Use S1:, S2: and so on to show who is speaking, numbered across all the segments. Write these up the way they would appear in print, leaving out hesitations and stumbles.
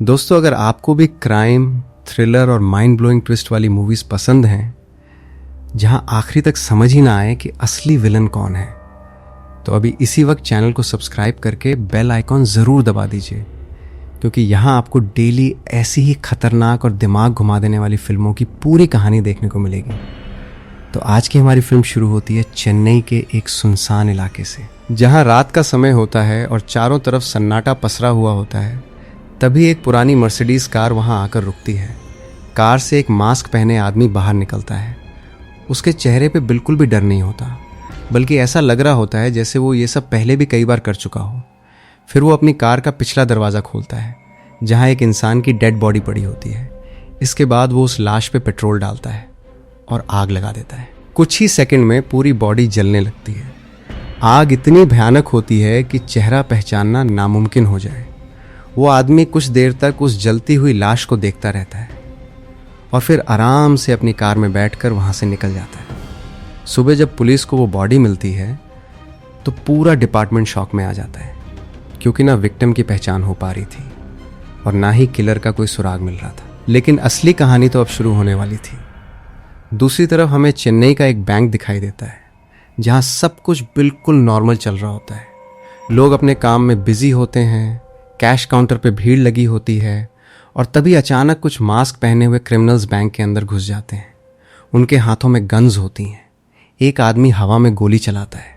S1: दोस्तों, अगर आपको भी क्राइम, थ्रिलर और माइंड ब्लोइंग ट्विस्ट वाली मूवीज पसंद हैं जहां आखिरी तक समझ ही ना आए कि असली विलन कौन है, तो अभी इसी वक्त चैनल को सब्सक्राइब करके बेल आइकॉन ज़रूर दबा दीजिए, क्योंकि यहाँ आपको डेली ऐसी ही खतरनाक और दिमाग घुमा देने वाली फिल्मों की पूरी कहानी देखने को मिलेगी। तो आज की हमारी फिल्म शुरू होती है चेन्नई के एक सुनसान इलाके से, जहाँ रात का समय होता है और चारों तरफ सन्नाटा पसरा हुआ होता है। तभी एक पुरानी मर्सिडीज कार वहाँ आकर रुकती है। कार से एक मास्क पहने आदमी बाहर निकलता है। उसके चेहरे पे बिल्कुल भी डर नहीं होता, बल्कि ऐसा लग रहा होता है जैसे वो ये सब पहले भी कई बार कर चुका हो। फिर वो अपनी कार का पिछला दरवाज़ा खोलता है, जहाँ एक इंसान की डेड बॉडी पड़ी होती है। इसके बाद वो उस लाश पे पेट्रोल डालता है और आग लगा देता है। कुछ ही सेकंड में पूरी बॉडी जलने लगती है। आग इतनी भयानक होती है कि चेहरा पहचानना नामुमकिन हो जाए। वो आदमी कुछ देर तक उस जलती हुई लाश को देखता रहता है और फिर आराम से अपनी कार में बैठकर वहाँ से निकल जाता है। सुबह जब पुलिस को वो बॉडी मिलती है तो पूरा डिपार्टमेंट शॉक में आ जाता है, क्योंकि ना विक्टिम की पहचान हो पा रही थी और ना ही किलर का कोई सुराग मिल रहा था। लेकिन असली कहानी तो अब शुरू होने वाली थी। दूसरी तरफ हमें चेन्नई का एक बैंक दिखाई देता है, जहाँ सब कुछ बिल्कुल नॉर्मल चल रहा होता है। लोग अपने काम में बिजी होते हैं, कैश काउंटर पे भीड़ लगी होती है, और तभी अचानक कुछ मास्क पहने हुए क्रिमिनल्स बैंक के अंदर घुस जाते हैं। उनके हाथों में गन्स होती हैं। एक आदमी हवा में गोली चलाता है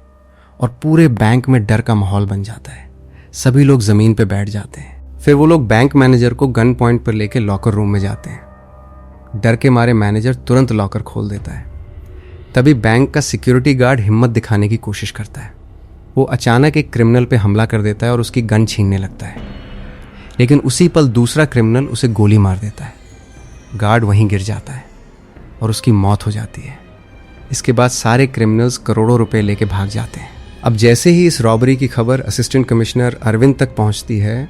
S1: और पूरे बैंक में डर का माहौल बन जाता है। सभी लोग जमीन पे बैठ जाते हैं। फिर वो लोग बैंक मैनेजर को गन पॉइंट पर लेके लॉकर रूम में जाते हैं। डर के मारे मैनेजर तुरंत लॉकर खोल देता है। तभी बैंक का सिक्योरिटी गार्ड हिम्मत दिखाने की कोशिश करता है। वो अचानक एक क्रिमिनल पे हमला कर देता है और उसकी गन छीनने लगता है, लेकिन उसी पल दूसरा क्रिमिनल उसे गोली मार देता है। गार्ड वहीं गिर जाता है और उसकी मौत हो जाती है। इसके बाद सारे क्रिमिनल्स करोड़ों रुपए लेके भाग जाते हैं। अब जैसे ही इस रॉबरी की खबर असिस्टेंट कमिश्नर अरविंद तक पहुंचती है,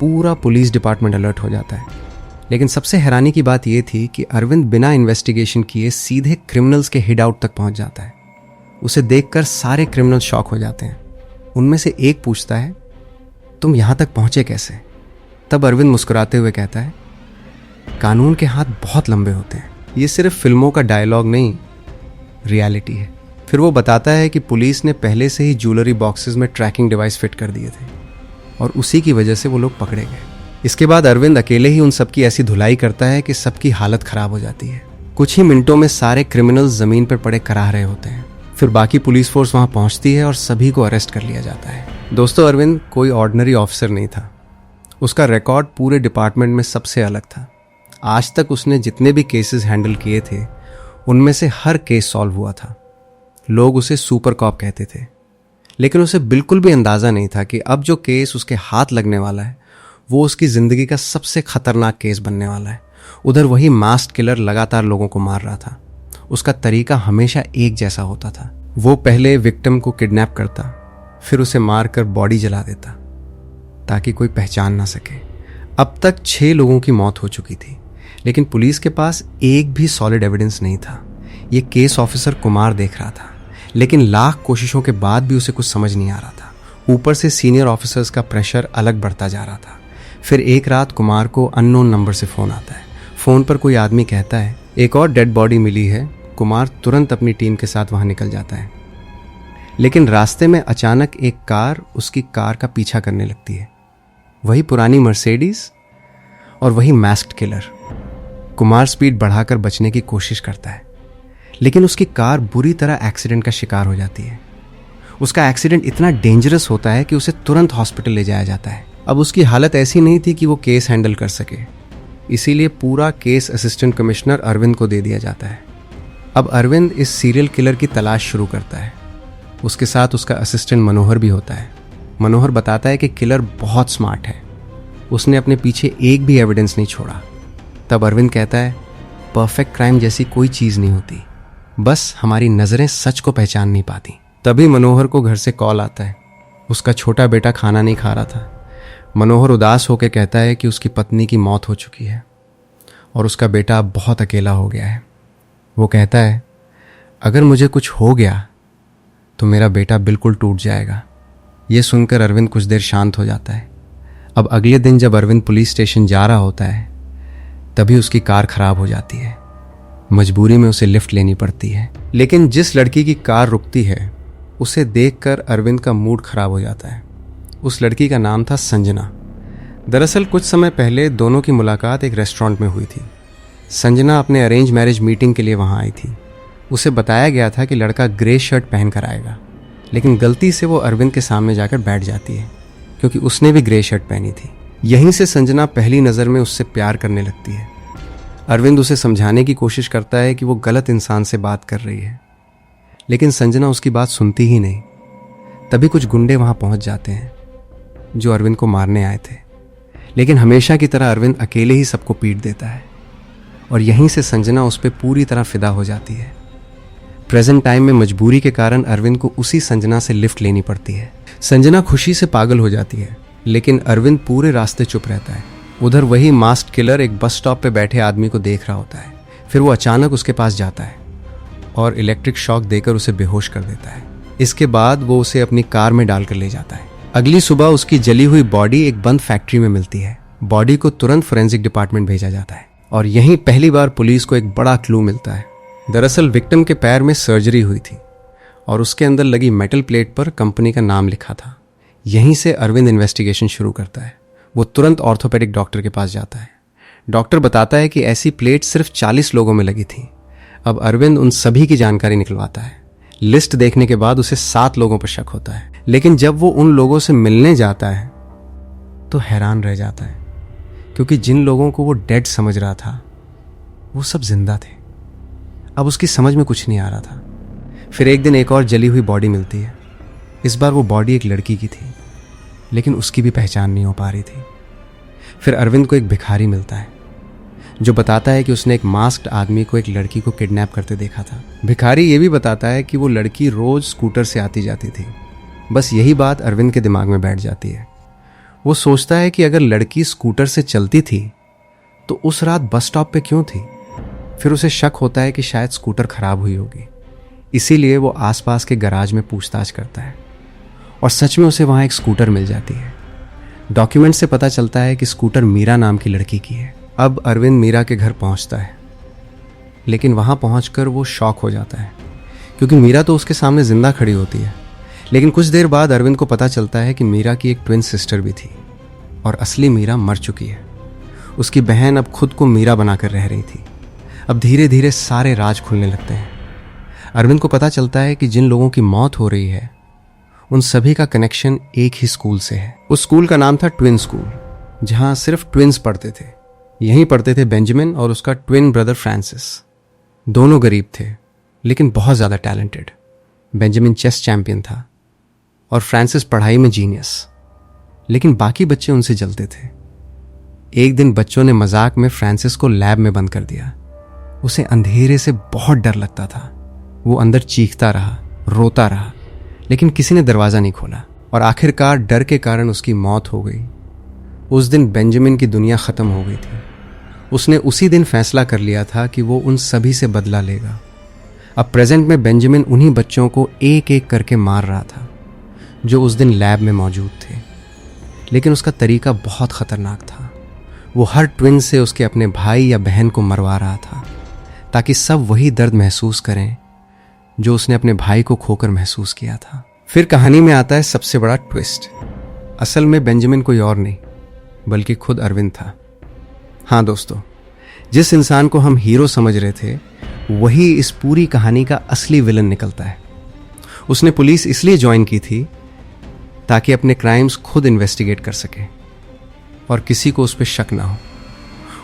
S1: पूरा पुलिस डिपार्टमेंट अलर्ट हो जाता है। लेकिन सबसे हैरानी की बात यह थी कि अरविंद बिना इन्वेस्टिगेशन किए सीधे क्रिमिनल्स के हिड आउट तक पहुंच जाता है। उसे देखकर सारे क्रिमिनल शॉक हो जाते हैं। उनमें से एक पूछता है, तुम यहां तक पहुंचे कैसे? तब अरविंद मुस्कुराते हुए कहता है, कानून के हाथ बहुत लंबे होते हैं। ये सिर्फ फिल्मों का डायलॉग नहीं, रियलिटी है। फिर वो बताता है कि पुलिस ने पहले से ही ज्वेलरी बॉक्सेस में ट्रैकिंग डिवाइस फिट कर दिए थे और उसी की वजह से वो लोग पकड़े गए। इसके बाद अरविंद अकेले ही उन सबकी ऐसी धुलाई करता है कि सबकी हालत खराब हो जाती है। कुछ ही मिनटों में सारे क्रिमिनल्स जमीन पर पड़े कराह रहे होते हैं। फिर बाकी पुलिस फोर्स वहां पहुंचती है और सभी को अरेस्ट कर लिया जाता है। दोस्तों, अरविंद कोई ऑर्डिनरी ऑफिसर नहीं था। उसका रिकॉर्ड पूरे डिपार्टमेंट में सबसे अलग था। आज तक उसने जितने भी केसेस हैंडल किए थे, उनमें से हर केस सॉल्व हुआ था। लोग उसे सुपर कॉप कहते थे, लेकिन उसे बिल्कुल भी अंदाजा नहीं था कि अब जो केस उसके हाथ लगने वाला है वो उसकी जिंदगी का सबसे खतरनाक केस बनने वाला है। उधर वही मास्क किलर लगातार लोगों को मार रहा था। उसका तरीका हमेशा एक जैसा होता था। वो पहले विक्टिम को किडनैप करता, फिर उसे मारकर बॉडी जला देता ताकि कोई पहचान ना सके। अब तक 6 लोगों की मौत हो चुकी थी, लेकिन पुलिस के पास एक भी सॉलिड एविडेंस नहीं था। ये केस ऑफिसर कुमार देख रहा था, लेकिन लाख कोशिशों के बाद भी उसे कुछ समझ नहीं आ रहा था। ऊपर से सीनियर ऑफिसर्स का प्रेशर अलग बढ़ता जा रहा था। फिर एक रात कुमार को अननोन नंबर से फ़ोन आता है। फ़ोन पर कोई आदमी कहता है, एक और डेड बॉडी मिली है। कुमार तुरंत अपनी टीम के साथ वहाँ निकल जाता है, लेकिन रास्ते में अचानक एक कार उसकी कार का पीछा करने लगती है। वही पुरानी मर्सिडीज और वही मास्क्ड किलर। कुमार स्पीड बढ़ाकर बचने की कोशिश करता है, लेकिन उसकी कार बुरी तरह एक्सीडेंट का शिकार हो जाती है। उसका एक्सीडेंट इतना डेंजरस होता है कि उसे तुरंत हॉस्पिटल ले जाया जाता है। अब उसकी हालत ऐसी नहीं थी कि वो केस हैंडल कर सके, इसीलिए पूरा केस असिस्टेंट कमिश्नर अरविंद को दे दिया जाता है। अब अरविंद इस सीरियल किलर की तलाश शुरू करता है। उसके साथ उसका असिस्टेंट मनोहर भी होता है। मनोहर बताता है कि किलर बहुत स्मार्ट है, उसने अपने पीछे एक भी एविडेंस नहीं छोड़ा। तब अरविंद कहता है, परफेक्ट क्राइम जैसी कोई चीज़ नहीं होती, बस हमारी नज़रें सच को पहचान नहीं पाती। तभी मनोहर को घर से कॉल आता है। उसका छोटा बेटा खाना नहीं खा रहा था। मनोहर उदास होकर कहता है कि उसकी पत्नी की मौत हो चुकी है और उसका बेटा अब बहुत अकेला हो गया है। वो कहता है, अगर मुझे कुछ हो गया तो मेरा बेटा बिल्कुल टूट जाएगा। ये सुनकर अरविंद कुछ देर शांत हो जाता है। अब अगले दिन जब अरविंद पुलिस स्टेशन जा रहा होता है तभी उसकी कार खराब हो जाती है। मजबूरी में उसे लिफ्ट लेनी पड़ती है, लेकिन जिस लड़की की कार रुकती है उसे देखकर अरविंद का मूड खराब हो जाता है। उस लड़की का नाम था संजना। दरअसल कुछ समय पहले दोनों की मुलाकात एक रेस्टोरेंट में हुई थी। संजना अपने अरेंज मैरिज मीटिंग के लिए वहां आई थी। उसे बताया गया था कि लड़का ग्रे शर्ट पहन कर आएगा, लेकिन गलती से वो अरविंद के सामने जाकर बैठ जाती है क्योंकि उसने भी ग्रे शर्ट पहनी थी। यहीं से संजना पहली नज़र में उससे प्यार करने लगती है। अरविंद उसे समझाने की कोशिश करता है कि वो गलत इंसान से बात कर रही है, लेकिन संजना उसकी बात सुनती ही नहीं। तभी कुछ गुंडे वहां पहुंच जाते हैं जो अरविंद को मारने आए थे, लेकिन हमेशा की तरह अरविंद अकेले ही सबको पीट देता है और यहीं से संजना उस पर पूरी तरह फिदा हो जाती है। प्रेजेंट टाइम में मजबूरी के कारण अरविंद को उसी संजना से लिफ्ट लेनी पड़ती है। संजना खुशी से पागल हो जाती है, लेकिन अरविंद पूरे रास्ते चुप रहता है। उधर वही मास्क किलर एक बस स्टॉप पे बैठे आदमी को देख रहा होता है। फिर वो अचानक उसके पास जाता है और इलेक्ट्रिक शॉक देकर उसे बेहोश कर देता है। इसके बाद वो उसे अपनी कार में डालकर ले जाता है। अगली सुबह उसकी जली हुई बॉडी एक बंद फैक्ट्री में मिलती है। बॉडी को तुरंत फोरेंसिक डिपार्टमेंट भेजा जाता है और यहीं पहली बार पुलिस को एक बड़ा क्लू मिलता है। दरअसल विक्टिम के पैर में सर्जरी हुई थी और उसके अंदर लगी मेटल प्लेट पर कंपनी का नाम लिखा था। यहीं से अरविंद इन्वेस्टिगेशन शुरू करता है। वो तुरंत ऑर्थोपेडिक डॉक्टर के पास जाता है। डॉक्टर बताता है कि ऐसी प्लेट सिर्फ 40 लोगों में लगी थी। अब अरविंद उन सभी की जानकारी निकलवाता है। लिस्ट देखने के बाद उसे 7 लोगों पर शक होता है, लेकिन जब वो उन लोगों से मिलने जाता है तो हैरान रह जाता है क्योंकि जिन लोगों को वो डेड समझ रहा था वो सब जिंदा थे। अब उसकी समझ में कुछ नहीं आ रहा था। फिर एक दिन एक और जली हुई बॉडी मिलती है। इस बार वो बॉडी एक लड़की की थी, लेकिन उसकी भी पहचान नहीं हो पा रही थी। फिर अरविंद को एक भिखारी मिलता है जो बताता है कि उसने एक मास्क्ड आदमी को एक लड़की को किडनैप करते देखा था। भिखारी ये भी बताता है कि वो लड़की रोज स्कूटर से आती जाती थी। बस यही बात अरविंद के दिमाग में बैठ जाती है। वो सोचता है कि अगर लड़की स्कूटर से चलती थी तो उस रात बस स्टॉप पे क्यों थी। फिर उसे शक होता है कि शायद स्कूटर खराब हुई होगी, इसीलिए वो आसपास के गराज में पूछताछ करता है और सच में उसे वहां एक स्कूटर मिल जाती है। डॉक्यूमेंट से पता चलता है कि स्कूटर मीरा नाम की लड़की की है। अब अरविंद मीरा के घर पहुंचता है, लेकिन वहां पहुंचकर वो शॉक हो जाता है क्योंकि मीरा तो उसके सामने जिंदा खड़ी होती है। लेकिन कुछ देर बाद अरविंद को पता चलता है कि मीरा की एक ट्विन सिस्टर भी थी और असली मीरा मर चुकी है। उसकी बहन अब खुद को मीरा बनाकर रह रही थी। अब धीरे धीरे सारे राज खुलने लगते हैं। अरविंद को पता चलता है कि जिन लोगों की मौत हो रही है उन सभी का कनेक्शन एक ही स्कूल से है। उस स्कूल का नाम था ट्विन स्कूल, जहां सिर्फ ट्विन्स पढ़ते थे। यहीं पढ़ते थे बेंजामिन और उसका ट्विन ब्रदर फ्रांसिस। दोनों गरीब थे लेकिन बहुत ज़्यादा टैलेंटेड। बेंजामिन चेस चैंपियन था और फ्रांसिस पढ़ाई में जीनियस, लेकिन बाकी बच्चे उनसे जलते थे। एक दिन बच्चों ने मजाक में फ्रांसिस को लैब में बंद कर दिया। उसे अंधेरे से बहुत डर लगता था। वो अंदर चीखता रहा, रोता रहा, लेकिन किसी ने दरवाज़ा नहीं खोला और आखिरकार डर के कारण उसकी मौत हो गई। उस दिन बेंजामिन की दुनिया ख़त्म हो गई थी। उसने उसी दिन फैसला कर लिया था कि वो उन सभी से बदला लेगा। अब प्रेजेंट में बेंजामिन उन्हीं बच्चों को एक एक करके मार रहा था जो उस दिन लैब में मौजूद थे, लेकिन उसका तरीका बहुत ख़तरनाक था। वो हर ट्विन से उसके अपने भाई या बहन को मरवा रहा था ताकि सब वही दर्द महसूस करें जो उसने अपने भाई को खोकर महसूस किया था। फिर कहानी में आता है सबसे बड़ा ट्विस्ट। असल में बेंजामिन कोई और नहीं बल्कि खुद अरविंद था। हाँ दोस्तों, जिस इंसान को हम हीरो समझ रहे थे वही इस पूरी कहानी का असली विलन निकलता है। उसने पुलिस इसलिए ज्वाइन की थी ताकि अपने क्राइम्स खुद इन्वेस्टिगेट कर सके और किसी को उस पर शक ना हो।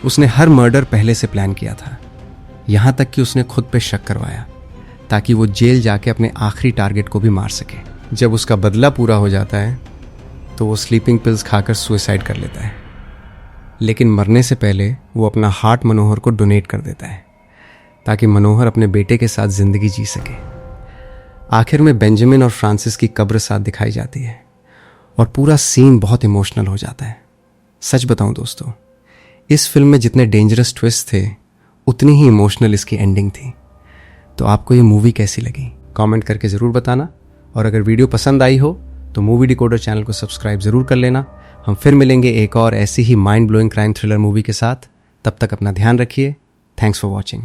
S1: उसने हर मर्डर पहले से प्लान किया था, यहां तक कि उसने खुद पे शक करवाया ताकि वो जेल जाके अपने आखिरी टारगेट को भी मार सके। जब उसका बदला पूरा हो जाता है तो वो स्लीपिंग पिल्स खाकर सुसाइड कर लेता है, लेकिन मरने से पहले वो अपना हार्ट मनोहर को डोनेट कर देता है ताकि मनोहर अपने बेटे के साथ जिंदगी जी सके। आखिर में बेंजामिन और फ्रांसिस की कब्र साथ दिखाई जाती है और पूरा सीन बहुत इमोशनल हो जाता है। सच बताऊं दोस्तों, इस फिल्म में जितने डेंजरस ट्विस्ट थे उतनी ही इमोशनल इसकी एंडिंग थी। तो आपको ये मूवी कैसी लगी कमेंट करके ज़रूर बताना, और अगर वीडियो पसंद आई हो तो मूवी डिकोडर चैनल को सब्सक्राइब ज़रूर कर लेना। हम फिर मिलेंगे एक और ऐसी ही mind blowing crime thriller movie के साथ। तब तक अपना ध्यान रखिए। Thanks for watching.